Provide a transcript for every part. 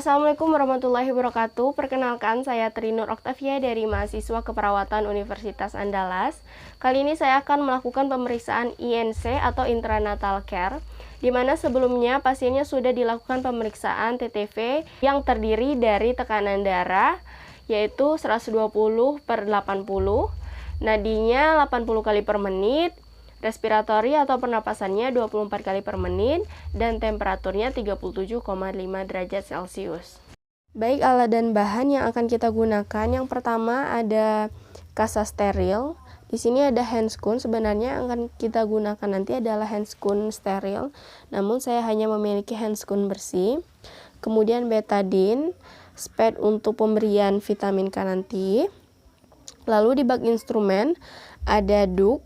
Assalamualaikum warahmatullahi wabarakatuh. Perkenalkan, saya Trinur Oktavia dari mahasiswa keperawatan Universitas Andalas. Kali ini saya akan melakukan pemeriksaan INC atau intranatal care, di mana sebelumnya pasiennya sudah dilakukan pemeriksaan TTV yang terdiri dari tekanan darah yaitu 120/80, nadinya 80 kali per menit, respiratori atau pernapasannya 24 kali per menit, dan temperaturnya 37,5 derajat Celcius. Baik, alat dan bahan yang akan kita gunakan, yang pertama ada kasa steril. Di sini ada handscoon, sebenarnya yang akan kita gunakan nanti adalah handscoon steril, namun saya hanya memiliki handscoon bersih. Kemudian betadine, spad untuk pemberian vitamin K nanti. Lalu di bak instrumen ada duk,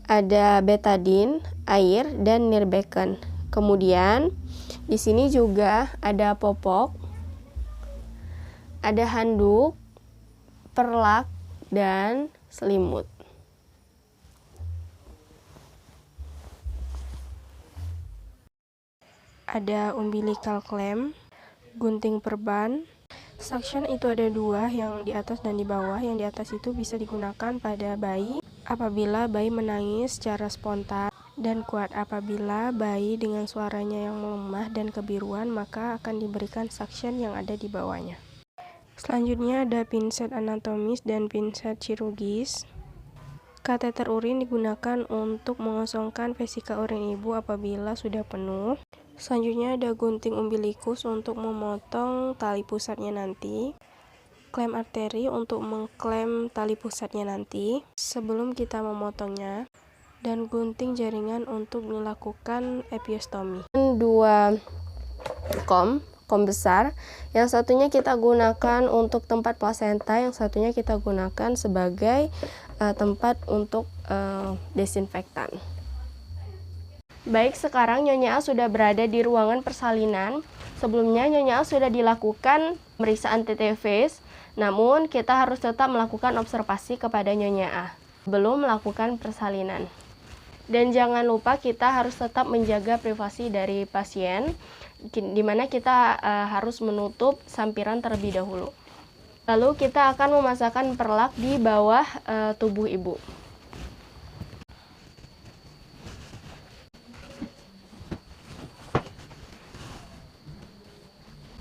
ada betadine, air, dan nirbecken. Kemudian di sini juga ada popok, ada handuk, perlak, dan selimut. Ada umbilical clamp, gunting perban. Suction itu ada dua, yang di atas dan di bawah. Yang di atas itu bisa digunakan pada bayi apabila bayi menangis secara spontan dan kuat. Apabila bayi dengan suaranya yang melemah dan kebiruan, maka akan diberikan suction yang ada di bawahnya. Selanjutnya ada pinset anatomis dan pinset chirurgis. Kateter urin digunakan untuk mengosongkan vesika urin ibu apabila sudah penuh. Selanjutnya ada gunting umbilikus untuk memotong tali pusatnya nanti. Klem arteri untuk mengklem tali pusatnya nanti sebelum kita memotongnya. Dan gunting jaringan untuk melakukan episiotomi. Dua kom besar, yang satunya kita gunakan untuk tempat plasenta, yang satunya kita gunakan sebagai tempat untuk desinfektan. Baik, sekarang Nyonya A sudah berada di ruangan persalinan. Sebelumnya Nyonya A sudah dilakukan pemeriksaan TTV, namun kita harus tetap melakukan observasi kepada Nyonya A belum melakukan persalinan. Dan jangan lupa kita harus tetap menjaga privasi dari pasien, di mana kita harus menutup sampiran terlebih dahulu. Lalu kita akan memasakkan perlak di bawah tubuh ibu.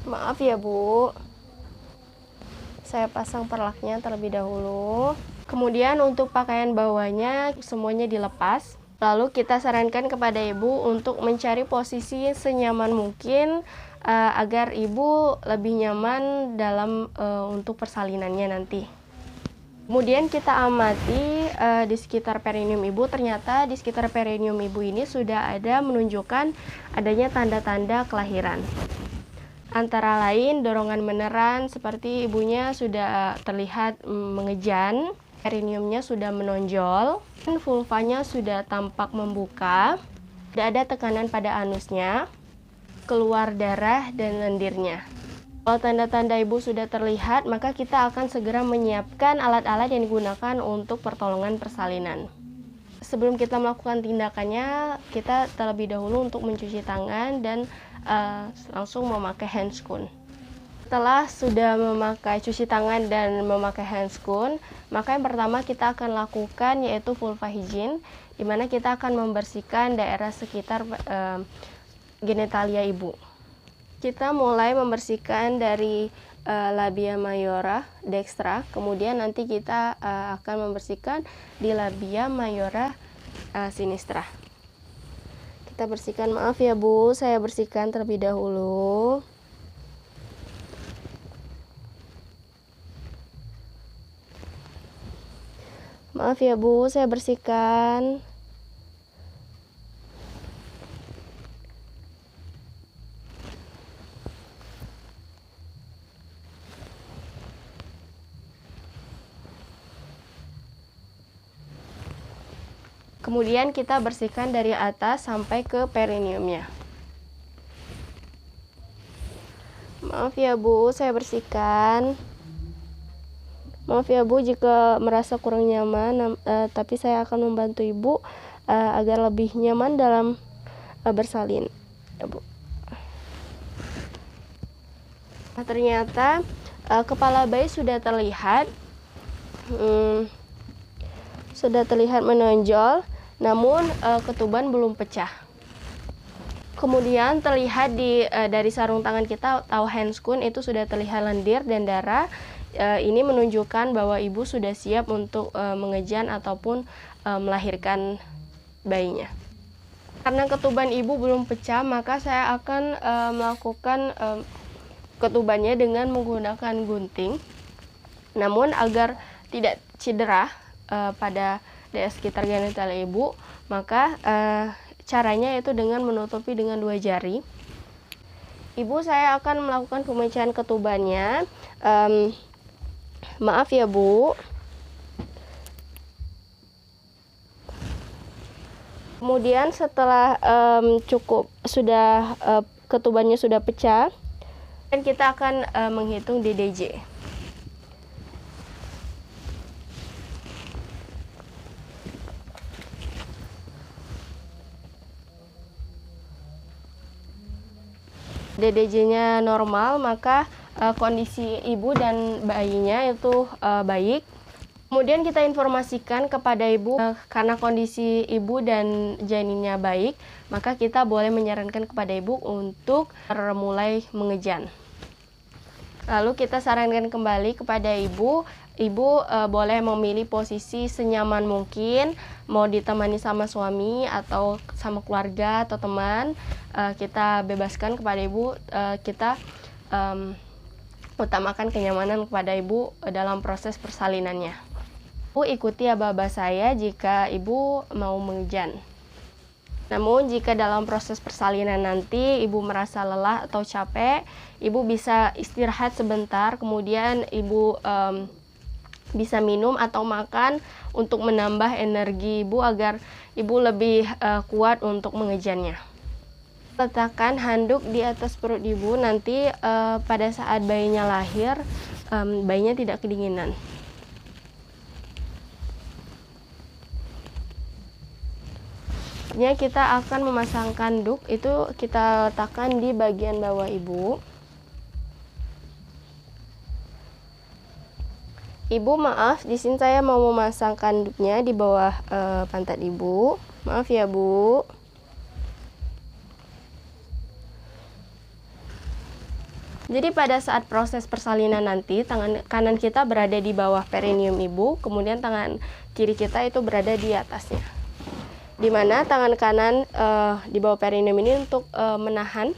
Maaf ya Bu, saya pasang perlaknya terlebih dahulu. Kemudian untuk pakaian bawahnya semuanya dilepas. Lalu kita sarankan kepada ibu untuk mencari posisi senyaman mungkin agar ibu lebih nyaman dalam untuk persalinannya nanti. Kemudian kita amati di sekitar perineum ibu. Ternyata di sekitar perineum ibu ini sudah ada menunjukkan adanya tanda-tanda kelahiran. Antara lain dorongan meneran seperti ibunya sudah terlihat mengejan, perineumnya sudah menonjol, vulvanya sudah tampak membuka, tidak ada tekanan pada anusnya, keluar darah dan lendirnya. Kalau tanda-tanda ibu sudah terlihat, maka kita akan segera menyiapkan alat-alat yang digunakan untuk pertolongan persalinan. Sebelum kita melakukan tindakannya, kita terlebih dahulu untuk mencuci tangan dan langsung memakai handscoon. Setelah sudah memakai cuci tangan dan memakai handscoon, maka yang pertama kita akan lakukan yaitu vulva hygiene, di mana kita akan membersihkan daerah sekitar genitalia ibu. Kita mulai membersihkan dari labia mayora dextra, kemudian nanti kita akan membersihkan di labia mayora sinistra. Kita bersihkan, maaf ya Bu, saya bersihkan terlebih dahulu. Maaf ya Bu, saya bersihkan. Kemudian kita bersihkan dari atas sampai ke perineumnya. Maaf ya Bu, saya bersihkan. Maaf ya Bu jika merasa kurang nyaman, tapi saya akan membantu Ibu agar lebih nyaman dalam bersalin. Ya Bu. Nah, ternyata kepala bayi sudah terlihat, menonjol, namun ketuban belum pecah. Kemudian terlihat dari sarung tangan kita atau handscoon itu sudah terlihat lendir dan darah. Ini menunjukkan bahwa ibu sudah siap untuk mengejan ataupun melahirkan bayinya. Karena ketuban ibu belum pecah, maka saya akan melakukan ketubannya dengan menggunakan gunting. Namun agar tidak cedera pada daerah sekitar genital ibu, maka caranya itu dengan menutupi dengan 2 jari. Ibu, saya akan melakukan pemecahan ketubannya. Maaf ya Bu. Kemudian setelah ketubannya sudah pecah, dan kita akan menghitung DDJ. DDJ-nya normal, maka kondisi ibu dan bayinya itu baik. Kemudian kita informasikan kepada ibu, karena kondisi ibu dan janinnya baik, maka kita boleh menyarankan kepada ibu untuk mulai mengejan. Lalu kita sarankan kembali kepada ibu boleh memilih posisi senyaman mungkin, mau ditemani sama suami atau sama keluarga atau teman. Kita bebaskan kepada ibu, kita utamakan kenyamanan kepada ibu dalam proses persalinannya. Ibu ikuti aba-aba saya jika ibu mau mengejan. Namun jika dalam proses persalinan nanti ibu merasa lelah atau capek, ibu bisa istirahat sebentar, kemudian ibu bisa minum atau makan untuk menambah energi ibu agar ibu lebih kuat untuk mengejannya. Letakkan handuk di atas perut ibu, nanti pada saat bayinya lahir, bayinya tidak kedinginan. Kita akan memasangkan handuk, itu kita letakkan di bagian bawah ibu. Ibu, maaf, di sini saya mau memasangkan handuknya di bawah pantat ibu. Maaf ya Bu. Jadi pada saat proses persalinan nanti, tangan kanan kita berada di bawah perineum ibu, kemudian tangan kiri kita itu berada di atasnya. Di mana tangan kanan di bawah perineum ini untuk menahan,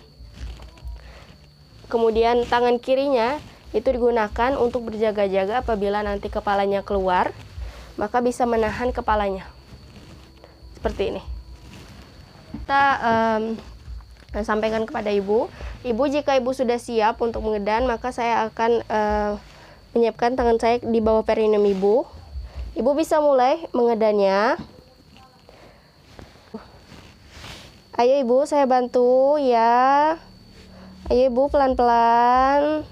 kemudian tangan kirinya itu digunakan untuk berjaga-jaga apabila nanti kepalanya keluar, maka bisa menahan kepalanya seperti ini. Kita sampaikan kepada ibu, jika ibu sudah siap untuk mengedan, maka saya akan menyiapkan tangan saya di bawah perineum ibu. Ibu bisa mulai mengedannya. Ayo ibu, saya bantu ya. Ayo ibu, pelan-pelan.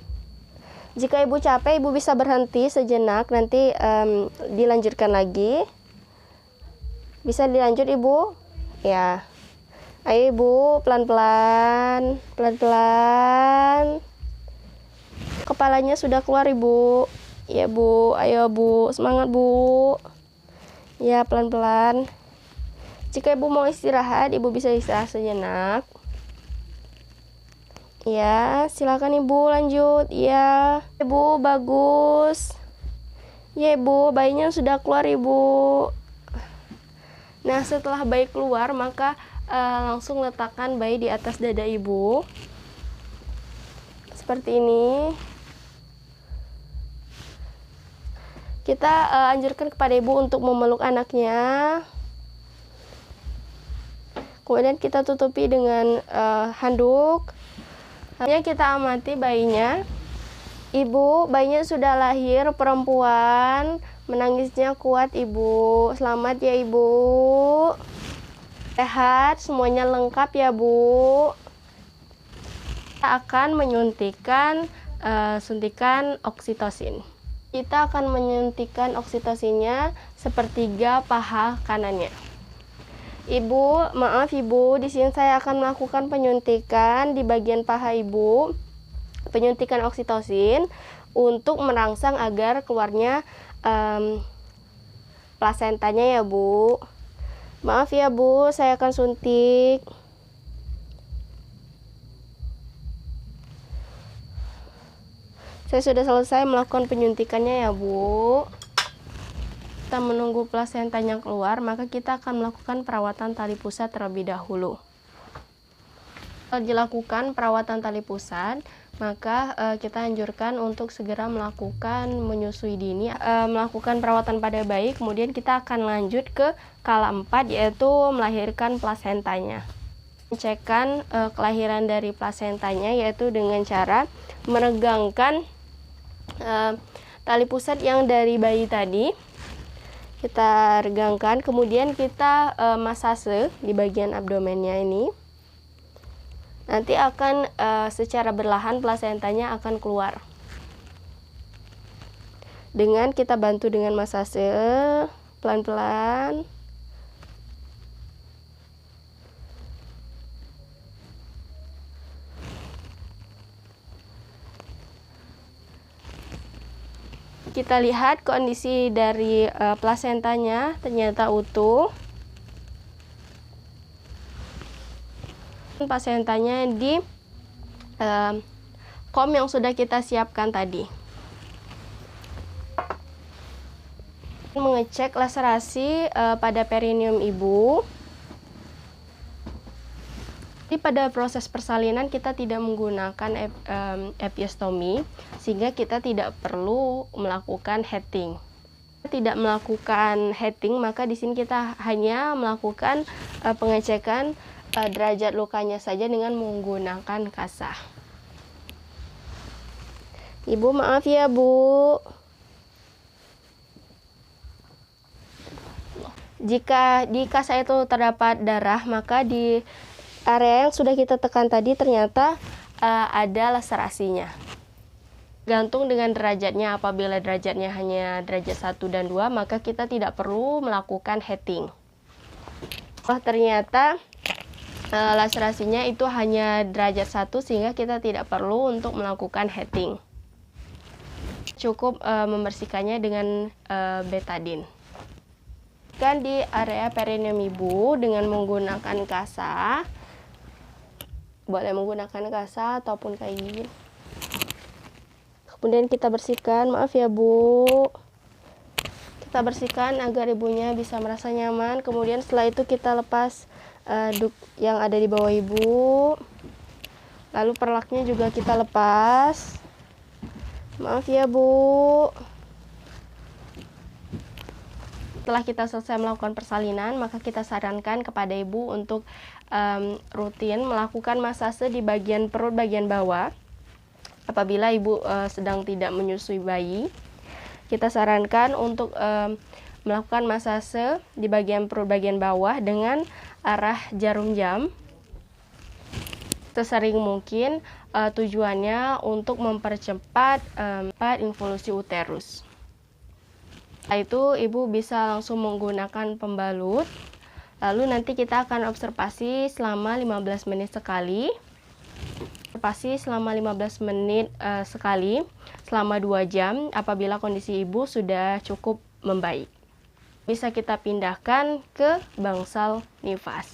Jika ibu capek, ibu bisa berhenti sejenak, nanti dilanjutkan lagi. Bisa dilanjut ibu? Ya. Ayo ibu, pelan-pelan, pelan-pelan. Kepalanya sudah keluar ibu. Ya bu, ayo bu, semangat bu. Ya, pelan-pelan. Jika ibu mau istirahat, ibu bisa istirahat sejenak. Ya, silakan ibu lanjut. Ya, ibu bagus. Ya ibu, bayinya sudah keluar ibu. Nah, setelah bayi keluar, maka langsung letakkan bayi di atas dada ibu. Seperti ini. Kita anjurkan kepada ibu untuk memeluk anaknya. Kemudian kita tutupi dengan handuk. Hanya kita amati bayinya. Ibu, bayinya sudah lahir, perempuan. Menangisnya kuat ibu. Selamat ya ibu. Sehat, semuanya lengkap ya bu. Kita akan menyuntikkan suntikan oksitosin. Kita akan menyuntikkan oksitosinnya sepertiga paha kanannya. Ibu, maaf ibu, di sini saya akan melakukan penyuntikan di bagian paha ibu. penyuntikan oksitosin untuk merangsang agar keluarnya plasentanya ya Bu. Maaf ya Bu, saya akan suntik. Saya sudah selesai melakukan penyuntikannya ya Bu. Kita menunggu plasentanya keluar, maka kita akan melakukan perawatan tali pusat terlebih dahulu. Setelah dilakukan perawatan tali pusat, maka kita anjurkan untuk segera melakukan menyusui dini, melakukan perawatan pada bayi, kemudian kita akan lanjut ke kala 4, yaitu melahirkan plasentanya. Cekkan kelahiran dari plasentanya yaitu dengan cara meregangkan tali pusat yang dari bayi tadi. Kita regangkan, kemudian kita masase di bagian abdomennya ini. Nanti akan secara berlahan plasentanya akan keluar. Dengan kita bantu dengan masase pelan-pelan. Kita lihat kondisi dari plasentanya ternyata utuh. Plasentanya di kom yang sudah kita siapkan tadi. Mengecek laserasi pada perineum ibu. Jadi pada proses persalinan kita tidak menggunakan episiotomi, sehingga kita tidak perlu melakukan heading. Tidak melakukan heading, maka di sini kita hanya melakukan pengecekan derajat lukanya saja dengan menggunakan kasah. Ibu maaf ya Bu. Jika di kasah itu terdapat darah, maka di area yang sudah kita tekan tadi ternyata ada laserasinya. Gantung dengan derajatnya, apabila derajatnya hanya derajat 1 dan 2, maka kita tidak perlu melakukan heading. Ternyata laserasinya itu hanya derajat 1, sehingga kita tidak perlu untuk melakukan heading. Cukup membersihkannya dengan betadine. Kan di area perineum ibu dengan menggunakan kasah. Boleh menggunakan kasah ataupun kain gini. Kemudian kita bersihkan, maaf ya Bu. Kita bersihkan agar ibunya bisa merasa nyaman. Kemudian setelah itu kita lepas duk yang ada di bawah ibu. Lalu perlaknya juga kita lepas. Maaf ya Bu. Setelah kita selesai melakukan persalinan, maka kita sarankan kepada ibu untuk rutin melakukan masase di bagian perut bagian bawah. Apabila ibu sedang tidak menyusui bayi, kita sarankan untuk melakukan masase di bagian perut bagian bawah dengan arah jarum jam. Sesering mungkin, tujuannya untuk mempercepat involusi uterus. Setelah itu ibu bisa langsung menggunakan pembalut. Lalu nanti kita akan observasi selama 15 menit sekali. Observasi selama 15 menit sekali selama 2 jam apabila kondisi ibu sudah cukup membaik. Bisa kita pindahkan ke bangsal nifas.